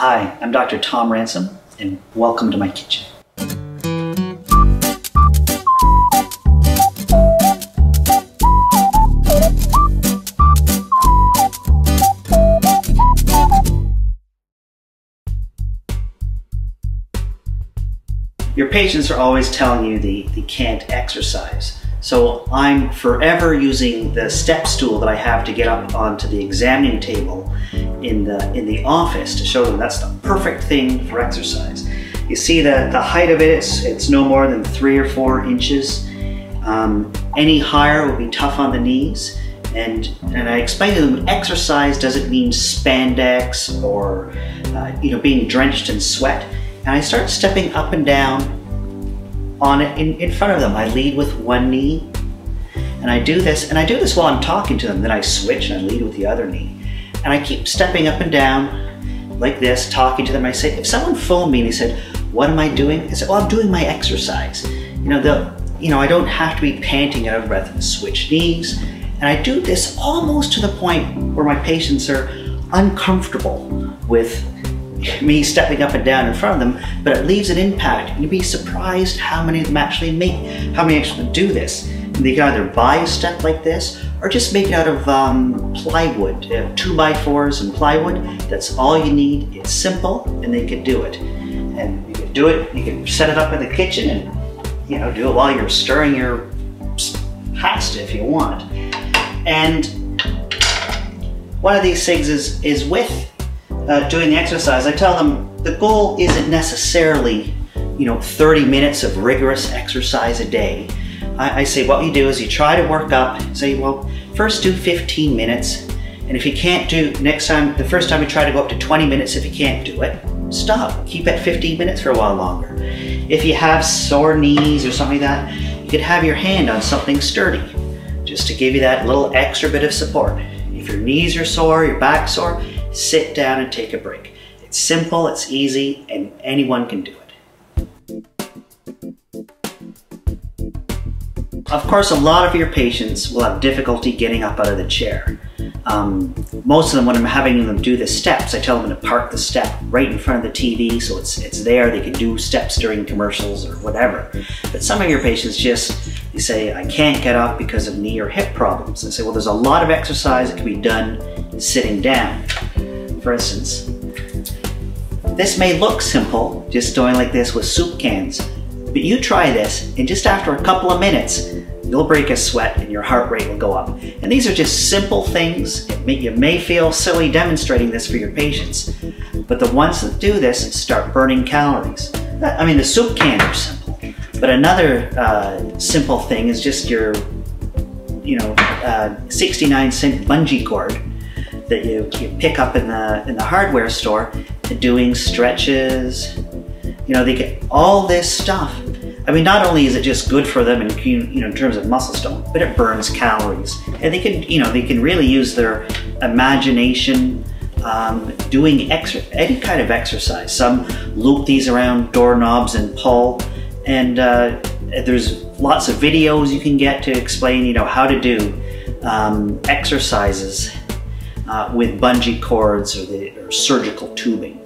Hi, I'm Dr. Tom Ransom, and welcome to my kitchen. Your patients are always telling you they can't exercise. So I'm forever using the step stool that I have to get up onto the examining table in the office to show them that's the perfect thing for exercise. You see the height of it, it's no more than 3 or 4 inches. Any higher would be tough on the knees. And I explain to them exercise doesn't mean spandex or being drenched in sweat. And I start stepping up and down on it in front of them. I lead with one knee, and I do this while I'm talking to them. Then I switch and I lead with the other knee. And I keep stepping up and down like this, talking to them. I say, if someone phoned me and they said, what am I doing? I said, well, I'm doing my exercise. I don't have to be panting out of breath and switch knees. And I do this almost to the point where my patients are uncomfortable with me stepping up and down in front of them, but it leaves an impact. And you'd be surprised how many of them actually do this. And they can either buy a step like this or just make it out of plywood, 2x4s and plywood. That's all you need. It's simple, and they can do it. And you can do it, you can set it up in the kitchen and do it while you're stirring your pasta if you want. And one of these things is with doing the exercise. I tell them the goal isn't necessarily 30 minutes of rigorous exercise a day. I say what you do is you try to work up, say, well, first do 15 minutes, and if you can't do the first time you try to go up to 20 minutes, if you can't do it, stop. Keep at 15 minutes for a while longer. If you have sore knees or something like that, you could have your hand on something sturdy, just to give you that little extra bit of support. If your knees are sore, your back's sore, sit down and take a break. It's simple, it's easy, and anyone can do it. Of course, a lot of your patients will have difficulty getting up out of the chair. Most of them, when I'm having them do the steps, I tell them to park the step right in front of the TV so it's there. They can do steps during commercials or whatever. But some of your patients they say, I can't get up because of knee or hip problems. I say, well, there's a lot of exercise that can be done sitting down. For instance, this may look simple, just doing like this with soup cans, but you try this and just after a couple of minutes, you'll break a sweat and your heart rate will go up. And these are just simple things. You may feel silly demonstrating this for your patients, but the ones that do this start burning calories. I mean, the soup cans are simple, but another simple thing is just your 69-cent bungee cord that you pick up in the hardware store, doing stretches. They get all this stuff. I mean, not only is it just good for them in terms of muscle tone, but it burns calories. And they can really use their imagination doing any kind of exercise. Some loop these around doorknobs and pull. And there's lots of videos you can get to explain how to do exercises with bungee cords or surgical tubing.